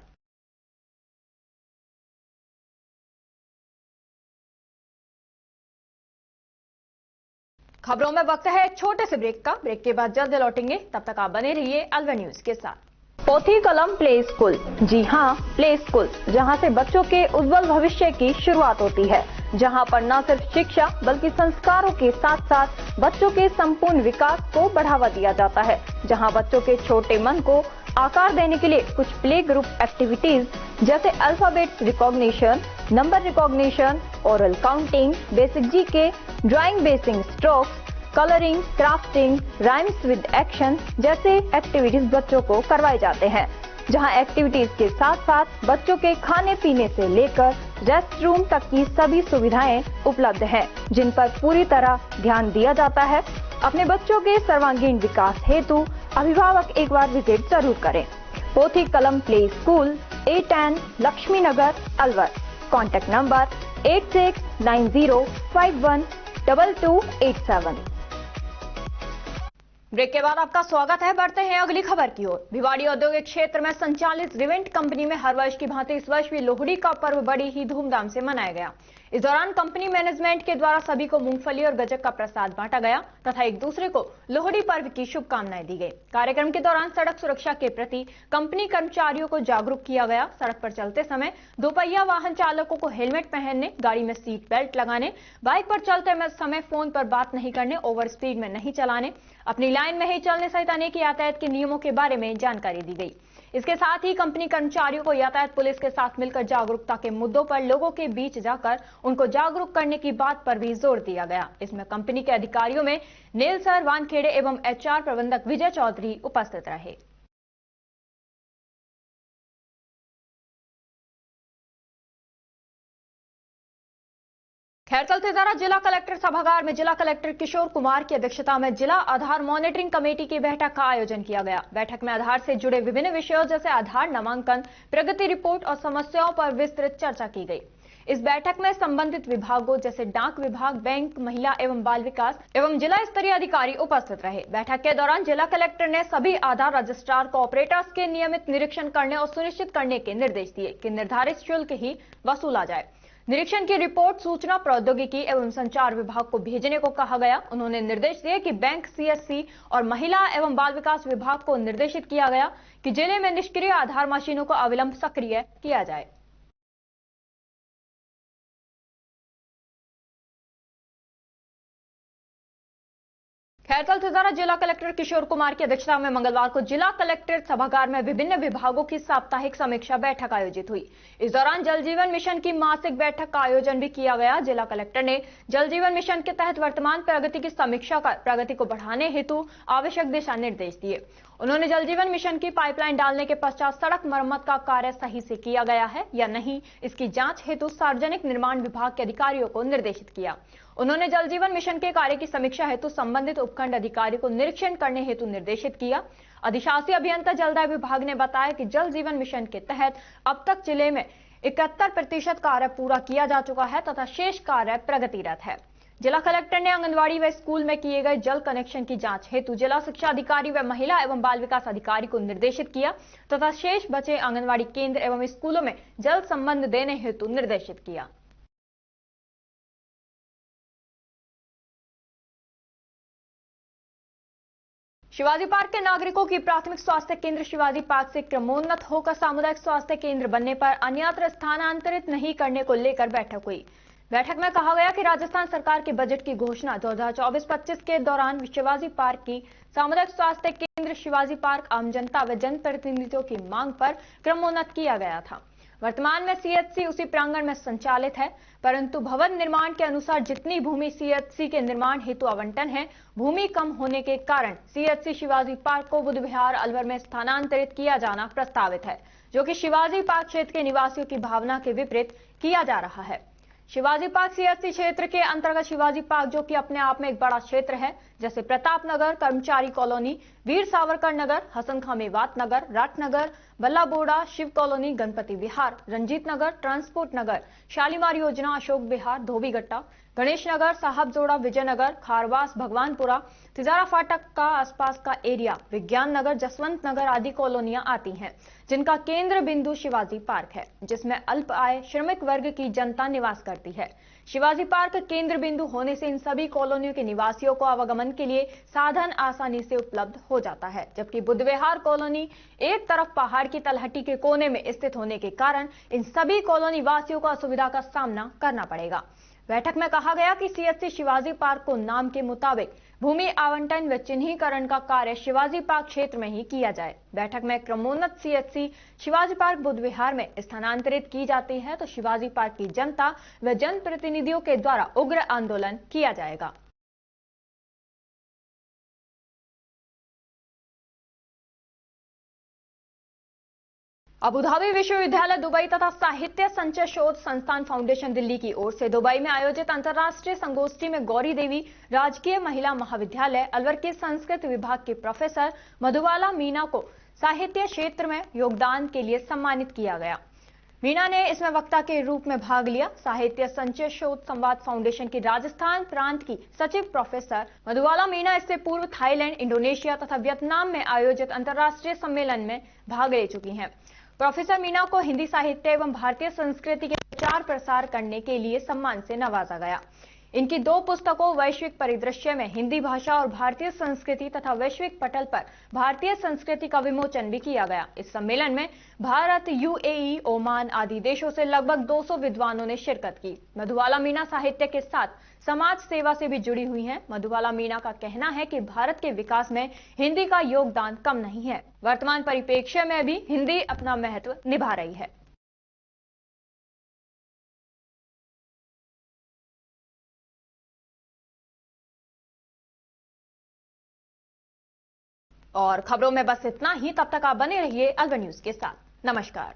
खबरों में वक्त है एक छोटे से ब्रेक का। ब्रेक के बाद जल्द लौटेंगे, तब तक आप बने रहिए अलवर न्यूज के साथ। पोथी कलम प्ले स्कूल, जी हाँ, प्ले स्कूल, जहाँ से बच्चों के उज्जवल भविष्य की शुरुआत होती है, जहाँ पर न सिर्फ शिक्षा बल्कि संस्कारों के साथ साथ बच्चों के संपूर्ण विकास को बढ़ावा दिया जाता है, जहाँ बच्चों के छोटे मन को आकार देने के लिए कुछ प्ले ग्रुप एक्टिविटीज जैसे alphabet recognition, number recognition, oral counting, basic GK, drawing basic strokes, colouring, crafting, rhymes with action जैसे एक्टिविटीज बच्चों को करवाए जाते हैं, जहां एक्टिविटीज के साथ साथ बच्चों के खाने पीने से लेकर रेस्ट रूम तक की सभी सुविधाएं उपलब्ध हैं, जिन पर पूरी तरह ध्यान दिया जाता है। अपने बच्चों के सर्वांगीण विकास हेतु अभिभावक एक बार विजिट जरूर करें। Pothi Kalam play school, A10 Laxmi Nagar, Alwar. Contact number 8690512287। Break के बाद आपका स्वागत है। बढ़ते हैं अगली खबर की ओर। भिवाड़ी औद्योगिक क्षेत्र में संचालित रिवेंट कंपनी में हर वर्ष की भांति इस वर्ष भी लोहड़ी का पर्व बड़ी ही धूमधाम से मनाया गया। इस दौरान कंपनी मैनेजमेंट के द्वारा सभी को मूंगफली और गजक का प्रसाद बांटा गया तथा एक दूसरे को लोहड़ी पर्व की शुभकामनाएं दी गई। कार्यक्रम के दौरान सड़क सुरक्षा के प्रति कंपनी कर्मचारियों को जागरूक किया गया। सड़क पर चलते समय दोपहिया वाहन चालकों को हेलमेट पहनने, गाड़ी में सीट बेल्ट लगाने, बाइक पर चलते समय फोन पर बात नहीं करने, ओवर स्पीड में नहीं चलाने, अपनी लाइन में ही चलने सहित अनेक यातायात के नियमों के बारे में जानकारी दी गई। इसके साथ ही कंपनी कर्मचारियों को यातायात पुलिस के साथ मिलकर जागरूकता के मुद्दों पर लोगों के बीच जाकर उनको जागरूक करने की बात पर भी जोर दिया गया। इसमें कंपनी के अधिकारियों में नील सर वानखेड़े एवं HR प्रबंधक विजय चौधरी उपस्थित रहे। खैर, कल तिजारा जिला कलेक्टर सभागार में जिला कलेक्टर किशोर कुमार की अध्यक्षता में जिला आधार मॉनिटरिंग कमेटी की बैठक का आयोजन किया गया। बैठक में आधार से जुड़े विभिन्न विषयों जैसे आधार नामांकन, प्रगति रिपोर्ट और समस्याओं पर विस्तृत चर्चा की गई। इस बैठक में संबंधित विभागों जैसे डाक विभाग, बैंक, महिला एवं बाल विकास एवं जिला स्तरीय अधिकारी उपस्थित रहे। बैठक के दौरान जिला कलेक्टर ने सभी आधार रजिस्ट्रार को ऑपरेटर्स के नियमित निरीक्षण करने और सुनिश्चित करने के निर्देश दिए कि निर्धारित शुल्क ही वसूला जाए। निरीक्षण की रिपोर्ट सूचना प्रौद्योगिकी एवं संचार विभाग को भेजने को कहा गया। उन्होंने निर्देश दिए कि बैंक, CSC और महिला एवं बाल विकास विभाग को निर्देशित किया गया कि जिले में निष्क्रिय आधार मशीनों को अविलंब सक्रिय किया जाए। खैर, कल तिजारा जिला कलेक्टर किशोर कुमार की अध्यक्षता में मंगलवार को जिला कलेक्टर सभागार में विभिन्न विभागों की साप्ताहिक समीक्षा बैठक आयोजित हुई। इस दौरान जल जीवन मिशन की मासिक बैठक का आयोजन भी किया गया। जिला कलेक्टर ने जल जीवन मिशन के तहत वर्तमान प्रगति की समीक्षा कर प्रगति को बढ़ाने हेतु आवश्यक दिशा निर्देश दिए। उन्होंने जल जीवन मिशन की पाइपलाइन डालने के पश्चात सड़क मरम्मत का कार्य सही से किया गया है या नहीं, इसकी जांच हेतु सार्वजनिक निर्माण विभाग के अधिकारियों को निर्देशित किया। उन्होंने जल जीवन मिशन के कार्य की समीक्षा हेतु संबंधित उपखंड अधिकारी को निरीक्षण करने हेतु निर्देशित किया। अधिशासी अभियंता जलदाय विभाग ने बताया कि जल जीवन मिशन के तहत अब तक जिले में 71% कार्य पूरा किया जा चुका है तथा शेष कार्य प्रगतिरत है। जिला कलेक्टर ने आंगनबाड़ी व स्कूल में किए गए जल कनेक्शन की जांच हेतु जिला शिक्षा अधिकारी व महिला एवं बाल विकास अधिकारी को निर्देशित किया तथा शेष बचे आंगनबाड़ी केंद्र एवं स्कूलों में जल संबंध देने हेतु निर्देशित किया। शिवाजी पार्क के नागरिकों की प्राथमिक स्वास्थ्य केंद्र शिवाजी पार्क से क्रमोन्नत होकर सामुदायिक स्वास्थ्य केंद्र बनने पर अन्यत्र स्थानांतरित नहीं करने को लेकर बैठक हुई। बैठक में कहा गया कि राजस्थान सरकार के बजट की घोषणा 2024-25 के दौरान शिवाजी पार्क की सामुदायिक स्वास्थ्य केंद्र शिवाजी पार्क आम जनता व जनप्रतिनिधियों की मांग पर क्रमोन्नत किया गया था। वर्तमान में CHC उसी प्रांगण में संचालित है, परंतु भवन निर्माण के अनुसार जितनी भूमि CHC के निर्माण हेतु आवंटन है, भूमि कम होने के कारण CHC शिवाजी पार्क को बुद्ध विहार अलवर में स्थानांतरित किया जाना प्रस्तावित है, जो कि शिवाजी पार्क क्षेत्र के निवासियों की भावना के विपरीत किया जा रहा है। शिवाजी पार्क CHC क्षेत्र के अंतर्गत शिवाजी पार्क, जो कि अपने आप में एक बड़ा क्षेत्र है, जैसे प्रताप नगर, कर्मचारी कॉलोनी, वीर सावरकर नगर, हसन खां मेवात नगर, राट नगर, बल्ला बोड़ा, शिव कॉलोनी, गणपति विहार, रंजीत नगर, ट्रांसपोर्ट नगर, शालीमार योजना, अशोक विहार, धोबीगट्टा, गणेश नगर, साहब जोड़ा, विजयनगर, खारवास, भगवानपुरा, तिजारा फाटक का आसपास का एरिया, विज्ञान नगर, जसवंत नगर आदि कॉलोनियां आती हैं, जिनका केंद्र बिंदु शिवाजी पार्क है, जिसमें अल्प आय श्रमिक वर्ग की जनता निवास करती है। शिवाजी पार्क केंद्र बिंदु होने से इन सभी कॉलोनियों के निवासियों को आवागमन के लिए साधन आसानी से उपलब्ध हो जाता है, जबकि बुद्ध विहार कॉलोनी एक तरफ पहाड़ की तलहटी के कोने में स्थित होने के कारण इन सभी कॉलोनी वासियों को असुविधा का सामना करना पड़ेगा। बैठक में कहा गया कि CHC शिवाजी पार्क को नाम के मुताबिक भूमि आवंटन व चिन्हीकरण का कार्य शिवाजी पार्क क्षेत्र में ही किया जाए। बैठक में क्रमोन्नत CHC शिवाजी पार्क बुद्ध विहार में स्थानांतरित की जाती है तो शिवाजी पार्क की जनता व जनप्रतिनिधियों के द्वारा उग्र आंदोलन किया जाएगा। अबू धाबी विश्वविद्यालय दुबई तथा साहित्य संचय शोध संस्थान फाउंडेशन दिल्ली की ओर से दुबई में आयोजित अंतर्राष्ट्रीय संगोष्ठी में गौरी देवी राजकीय महिला महाविद्यालय अलवर के संस्कृत विभाग के प्रोफेसर मधुबाला मीना को साहित्य क्षेत्र में योगदान के लिए सम्मानित किया गया। मीना ने इसमें वक्ता के रूप में भाग लिया। साहित्य संचय शोध संवाद फाउंडेशन की राजस्थान प्रांत की सचिव प्रोफेसर मधुबाला मीना इससे पूर्व थाईलैंड, इंडोनेशिया तथा वियतनाम में आयोजित अंतर्राष्ट्रीय सम्मेलन में भाग ले चुकी हैं। प्रोफेसर मीना को हिंदी साहित्य एवं भारतीय संस्कृति के प्रचार प्रसार करने के लिए सम्मान से नवाजा गया। इनकी 2 पुस्तकों वैश्विक परिदृश्य में हिंदी भाषा और भारतीय संस्कृति तथा वैश्विक पटल पर भारतीय संस्कृति का विमोचन भी किया गया। इस सम्मेलन में भारत, यूएई, ओमान आदि देशों से लगभग 200 विद्वानों ने शिरकत की। मधुबाला मीना साहित्य के साथ समाज सेवा से भी जुड़ी हुई हैं। मधुबाला मीना का कहना है कि भारत के विकास में हिंदी का योगदान कम नहीं है। वर्तमान परिप्रेक्ष्य में भी हिंदी अपना महत्व निभा रही है। और खबरों में बस इतना ही। तब तक आप बने रहिए अलवर न्यूज के साथ। नमस्कार।